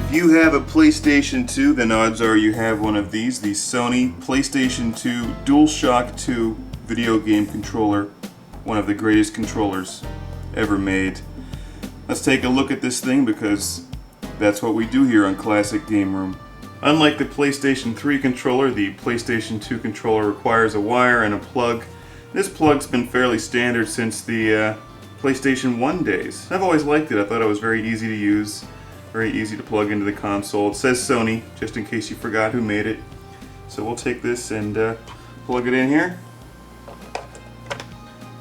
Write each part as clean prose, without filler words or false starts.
If you have a PlayStation 2, then odds are you have one of these, the Sony PlayStation 2 DualShock 2 video game controller, one of the greatest controllers ever made. Let's take a look at this thing because that's what we do here on Classic Game Room. Unlike the PlayStation 3 controller, the PlayStation 2 controller requires a wire and a plug. This plug's been fairly standard since the PlayStation 1 days. I've always liked it. I thought it was very easy to use, very easy to plug into the console. It says Sony, just in case you forgot who made it. So we'll take this and plug it in here.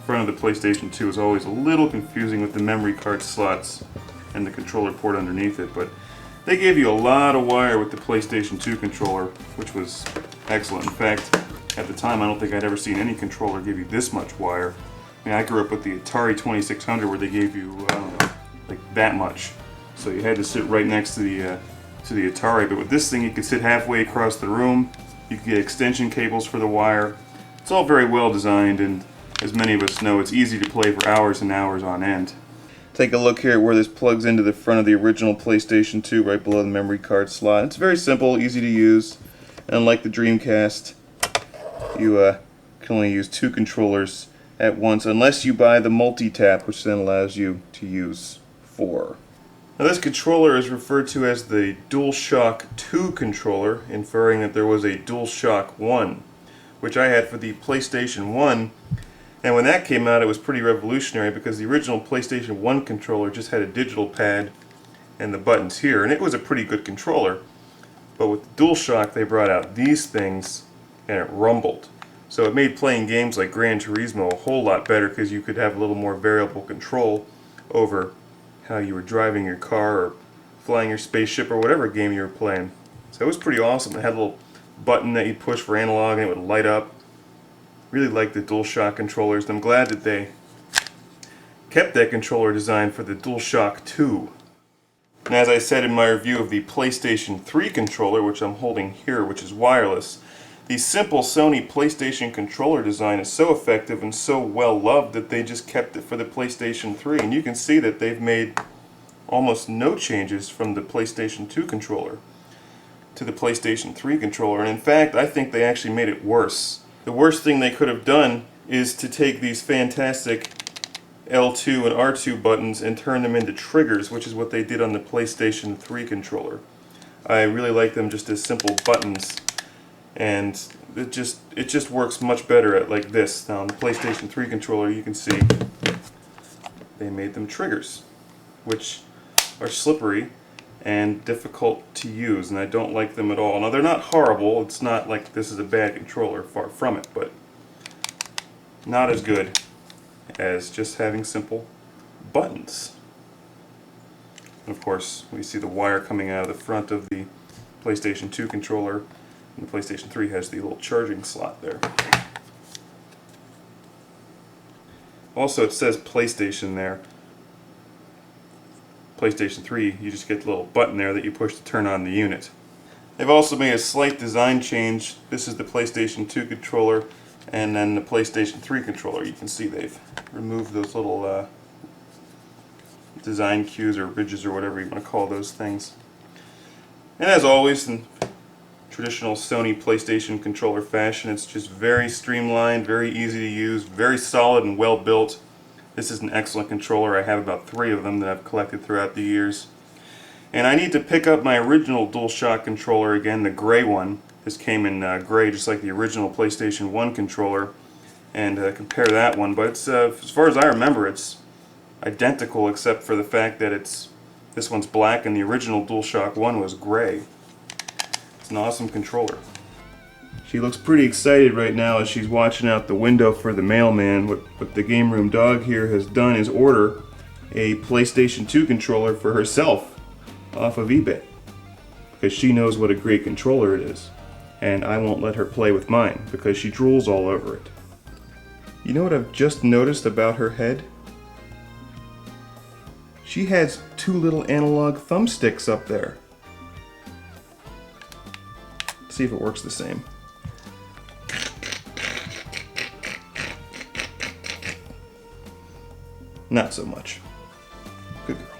Front of the PlayStation 2 is always a little confusing with the memory card slots and the controller port underneath it, but they gave you a lot of wire with the PlayStation 2 controller, which was excellent. In fact, at the time, I don't think I'd ever seen any controller give you this much wire. I mean, I grew up with the Atari 2600 where they gave you, I don't know, like that much. So you had to sit right next to the Atari, but with this thing you could sit halfway across the room. You could get extension cables for the wire. It's all very well designed, and as many of us know, it's easy to play for hours and hours on end. Take a look here at where this plugs into the front of the original PlayStation 2, right below the memory card slot. It's very simple, easy to use, and unlike the Dreamcast, you can only use two controllers at once, unless you buy the multi-tap, which then allows you to use four. Now this controller is referred to as the DualShock 2 controller, inferring that there was a DualShock 1, which I had for the PlayStation 1. And when that came out, it was pretty revolutionary because the original PlayStation 1 controller just had a digital pad and the buttons here, and it was a pretty good controller. But with the DualShock, they brought out these things, and it rumbled. So it made playing games like Gran Turismo a whole lot better because you could have a little more variable control over how you were driving your car or flying your spaceship or whatever game you were playing. So it was pretty awesome. It had a little button that you'd push for analog and it would light up. Really like the DualShock controllers, and I'm glad that they kept that controller design for the DualShock 2. And as I said in my review of the PlayStation 3 controller, which I'm holding here, which is wireless, the simple Sony PlayStation controller design is so effective and so well loved that they just kept it for the PlayStation 3. And you can see that they've made almost no changes from the PlayStation 2 controller to the PlayStation 3 controller. And in fact, I think they actually made it worse. The worst thing they could have done is to take these fantastic L2 and R2 buttons and turn them into triggers, which is what they did on the PlayStation 3 controller. I really like them just as simple buttons, and it just works much better at like this. Now on the PlayStation 3 controller, you can see they made them triggers, which are slippery and difficult to use, and I don't like them at all. Now they're not horrible, it's not like this is a bad controller, far from it, but not as good as just having simple buttons. And of course, we see the wire coming out of the front of the PlayStation 2 controller, and the PlayStation 3 has the little charging slot there. Also, it says PlayStation there. PlayStation 3, you just get the little button there that you push to turn on the unit. They've also made a slight design change. This is the PlayStation 2 controller, and then the PlayStation 3 controller. You can see they've removed those little design cues or ridges or whatever you want to call those things. And as always, in traditional Sony PlayStation controller fashion, it's just very streamlined, very easy to use, very solid and well built. This is an excellent controller. I have about 3 of them that I've collected throughout the years. And I need to pick up my original DualShock controller again, the gray one. This came in gray just like the original PlayStation 1 controller, and compare that one. But it's, as far as I remember, it's identical except for the fact that this one's black and the original DualShock 1 was gray. It's an awesome controller. She looks pretty excited right now as she's watching out the window for the mailman. What the Game Room dog here has done is order a PlayStation 2 controller for herself off of eBay, because she knows what a great controller it is, and I won't let her play with mine because she drools all over it. You know what I've just noticed about her head? She has 2 little analog thumbsticks up there. Let's see if it works the same. Not so much. Good girl.